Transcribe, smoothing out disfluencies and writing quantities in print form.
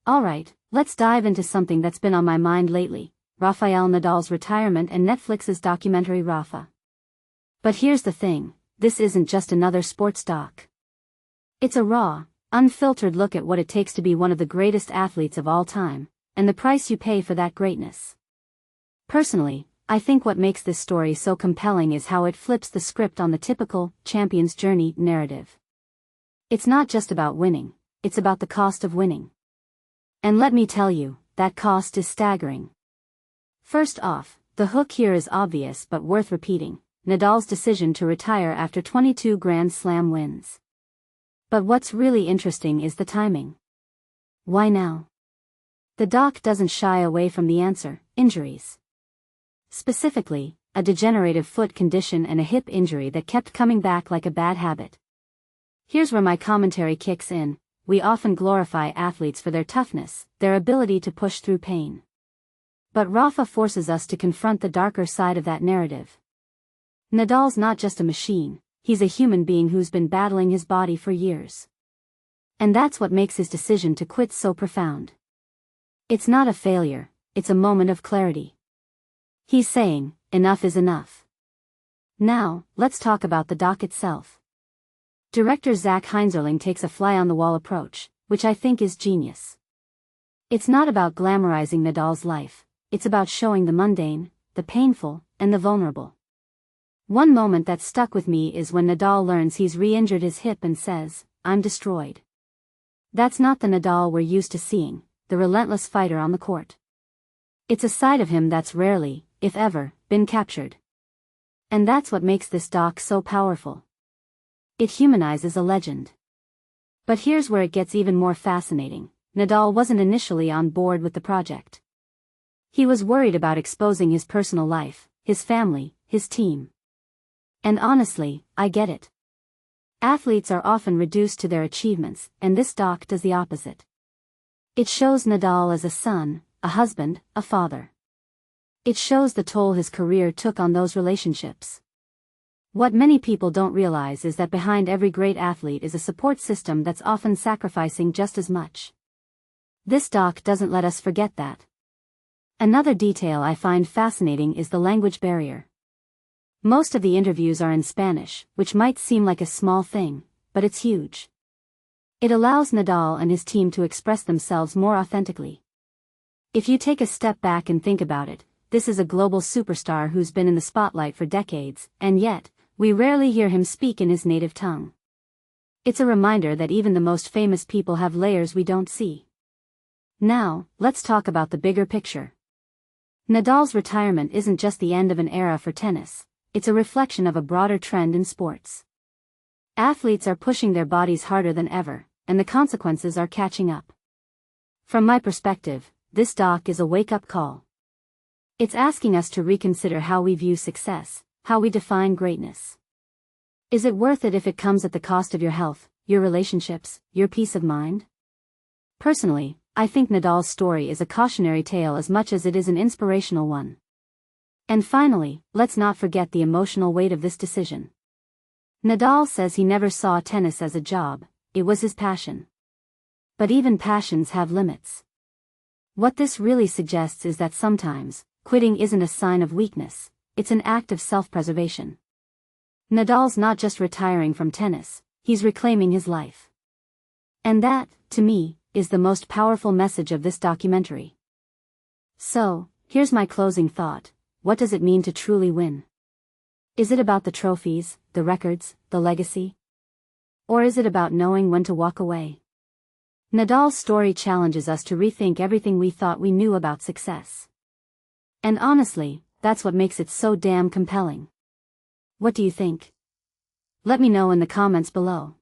Alright, let's dive into something that's been on my mind lately: Rafael Nadal's retirement and Netflix's documentary Rafa. But here's the thing, this isn't just another sports doc. It's a raw, unfiltered look at what it takes to be one of the greatest athletes of all time, and the price you pay for that greatness. Personally, I think what makes this story so compelling is how it flips the script on the typical champion's journey narrative. It's not just about winning, it's about the cost of winning. And let me tell you, that cost is staggering. First off, the hook here is obvious but worth repeating: Nadal's decision to retire after 22 Grand Slam wins. But what's really interesting is the timing. Why now? The doc doesn't shy away from the answer: injuries. Specifically, a degenerative foot condition and a hip injury that kept coming back like a bad habit. Here's where my commentary kicks in: we often glorify athletes for their toughness, their ability to push through pain. But Rafa forces us to confront the darker side of that narrative. Nadal's not just a machine, he's a human being who's been battling his body for years. And that's what makes his decision to quit so profound. It's not a failure, it's a moment of clarity. He's saying, enough is enough. Now, let's talk about the doc itself. Director Zach Heinzerling takes a fly-on-the-wall approach, which I think is genius. It's not about glamorizing Nadal's life, it's about showing the mundane, the painful, and the vulnerable. One moment that stuck with me is when Nadal learns he's re-injured his hip and says, "I'm destroyed." That's not the Nadal we're used to seeing, the relentless fighter on the court. It's a side of him that's rarely, if ever, been captured. And that's what makes this doc so powerful. It humanizes a legend. But here's where it gets even more fascinating: Nadal wasn't initially on board with the project. He was worried about exposing his personal life, his family, his team. And honestly, I get it. Athletes are often reduced to their achievements, and this doc does the opposite. It shows Nadal as a son, a husband, a father. It shows the toll his career took on those relationships. What many people don't realize is that behind every great athlete is a support system that's often sacrificing just as much. This doc doesn't let us forget that. Another detail I find fascinating is the language barrier. Most of the interviews are in Spanish, which might seem like a small thing, but it's huge. It allows Nadal and his team to express themselves more authentically. If you take a step back and think about it, this is a global superstar who's been in the spotlight for decades, and yet, we rarely hear him speak in his native tongue. It's a reminder that even the most famous people have layers we don't see. Now, let's talk about the bigger picture. Nadal's retirement isn't just the end of an era for tennis, it's a reflection of a broader trend in sports. Athletes are pushing their bodies harder than ever, and the consequences are catching up. From my perspective, this doc is a wake-up call. It's asking us to reconsider how we view success, how we define greatness. Is it worth it if it comes at the cost of your health, your relationships, your peace of mind? Personally, I think Nadal's story is a cautionary tale as much as it is an inspirational one. And finally, let's not forget the emotional weight of this decision. Nadal says he never saw tennis as a job, it was his passion. But even passions have limits. What this really suggests is that sometimes, quitting isn't a sign of weakness, it's an act of self-preservation. Nadal's not just retiring from tennis, he's reclaiming his life. And that, to me, is the most powerful message of this documentary. So, here's my closing thought: what does it mean to truly win? Is it about the trophies, the records, the legacy? Or is it about knowing when to walk away? Nadal's story challenges us to rethink everything we thought we knew about success. And honestly, that's what makes it so damn compelling. What do you think? Let me know in the comments below.